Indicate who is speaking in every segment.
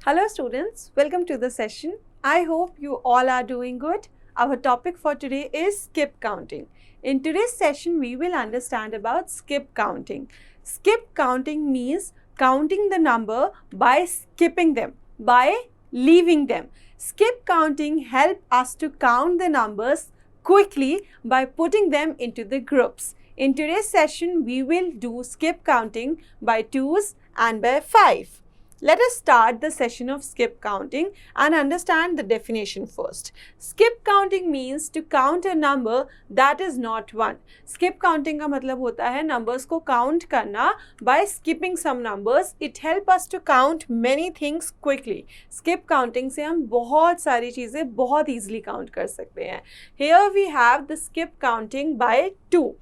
Speaker 1: Hello students, welcome to the session. I hope you all are doing good. Our topic for today is skip counting. In today's session, we will understand about skip counting. Skip counting means counting the number by skipping them, by leaving them. Skip counting helps us to count the numbers quickly by putting them into the groups. In today's session, we will do skip counting by 2s and by 5. Let us start the session of skip counting and understand the definition first. Skip counting means to count a number that is not 1. Skip counting का मतलब होता है numbers को count करना by skipping some numbers. It helps us to count many things quickly. Skip counting से हम बहुत सारी चीज़ें बहुत easily count कर सकते हैं. Here we have the skip counting by 2.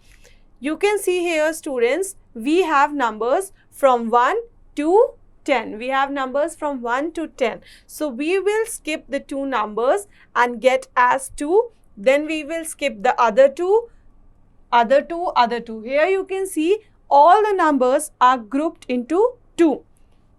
Speaker 1: You can see here students, we have numbers from 1 to 10. We have numbers from 1 to 10. So we will skip the two numbers and get as 2. Then we will skip the other two. Here you can see all the numbers are grouped into 2.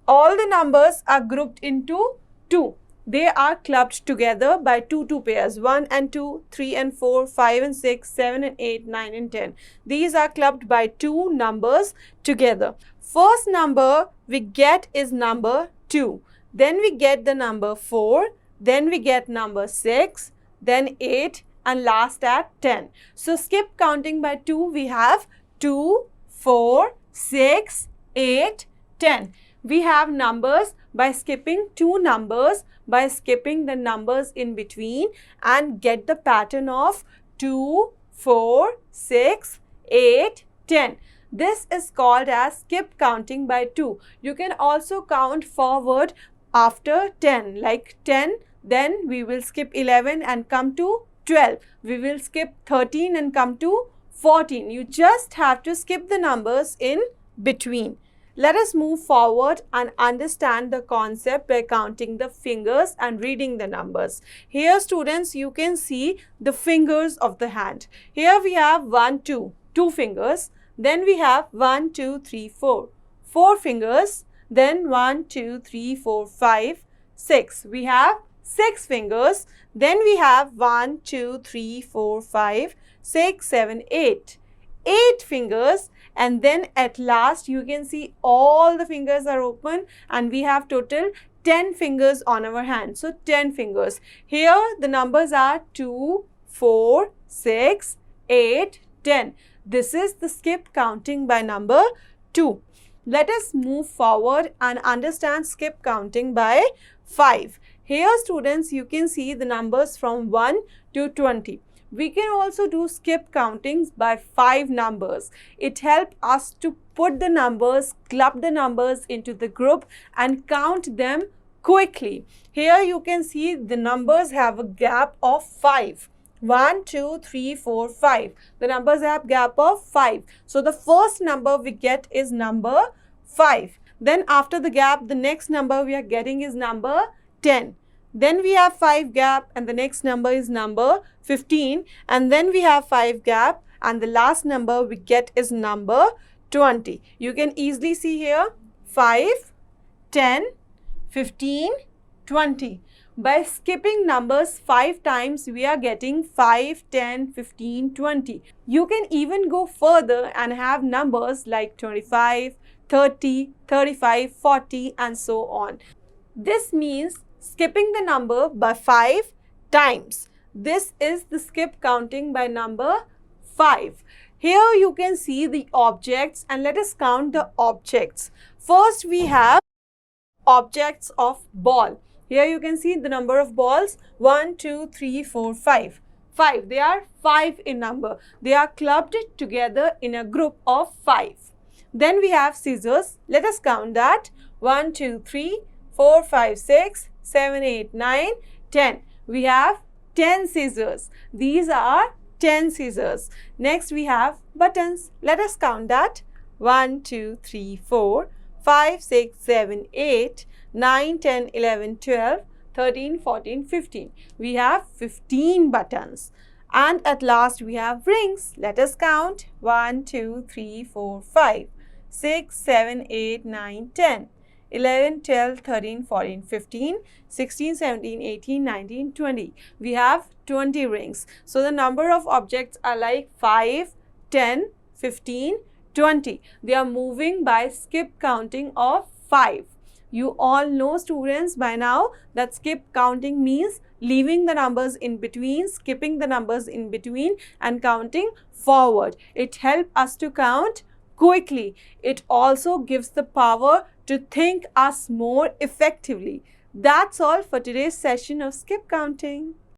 Speaker 1: All the numbers are grouped into 2. They are clubbed together by 2 pairs. 1 and 2, 3 and 4, 5 and 6, 7 and 8, 9 and 10. These are clubbed by 2 numbers together. First number we get is number 2. Then we get the number 4. Then we get number 6. Then 8 and last at 10. So skip counting by 2 we have 2, 4, 6, 8, 10. We have numbers by skipping 2 numbers, by skipping the numbers in between and get the pattern of 2, 4, 6, 8, 10. This is called as skip counting by 2. You can also count forward after 10, like 10, then we will skip 11 and come to 12. We will skip 13 and come to 14. You just have to skip the numbers in between. Let us move forward and understand the concept by counting the fingers and reading the numbers. Here students, you can see the fingers of the hand. Here we have 1, 2 fingers. Then we have 1, 2, 3, 4. 4 fingers. Then 1, 2, 3, 4, 5, 6. We have 6 fingers. Then we have 1, 2, 3, 4, 5, 6, 7, 8. 8 fingers. And then at last you can see all the fingers are open and we have total 10 fingers on our hand. So 10 fingers. Here the numbers are 2, 4, 6, 8, 10. This is the skip counting by number 2. Let us move forward and understand skip counting by 5. Here students, you can see the numbers from 1 to 20. We can also do skip countings by 5 numbers. It helps us to put the numbers, club the numbers into the group and count them quickly. Here you can see the numbers have a gap of 5. 1, 2, 3, 4, 5. The numbers have gap of 5. So the first number we get is number 5. Then after the gap, the next number we are getting is number 10. Then we have 5 gap and the next number is number 15. And then we have 5 gap and the last number we get is number 20. You can easily see here 5, 10, 15, 20. By skipping numbers 5 times, we are getting 5, 10, 15, 20. You can even go further and have numbers like 25, 30, 35, 40 and so on. This means skipping the number by 5 times. This is the skip counting by number 5. Here you can see the objects and let us count the objects. First we have objects of ball. Here you can see the number of balls 1, 2, 3, 4, 5. 5. They are 5 in number. They are clubbed together in a group of 5. Then we have scissors. Let us count that. 1, 2, 3, 4, 5, 6, 7, 8, 9, 10. We have 10 scissors. These are 10 scissors. Next we have buttons. Let us count that. 1, 2, 3, 4, 5, 6, 7, 8, 9, 10, 11, 12, 13, 14, 15. We have 15 buttons. And at last we have rings. Let us count. 1, 2, 3, 4, 5, 6, 7, 8, 9, 10. 11, 12, 13, 14, 15, 16, 17, 18, 19, 20. We have 20 rings. So the number of objects are like 5, 10, 15, 20. They are moving by skip counting of 5. You all know, students, by now that skip counting means leaving the numbers in between, skipping the numbers in between and counting forward. It helps us to count quickly. It also gives the power to think us more effectively. That's all for today's session of skip counting.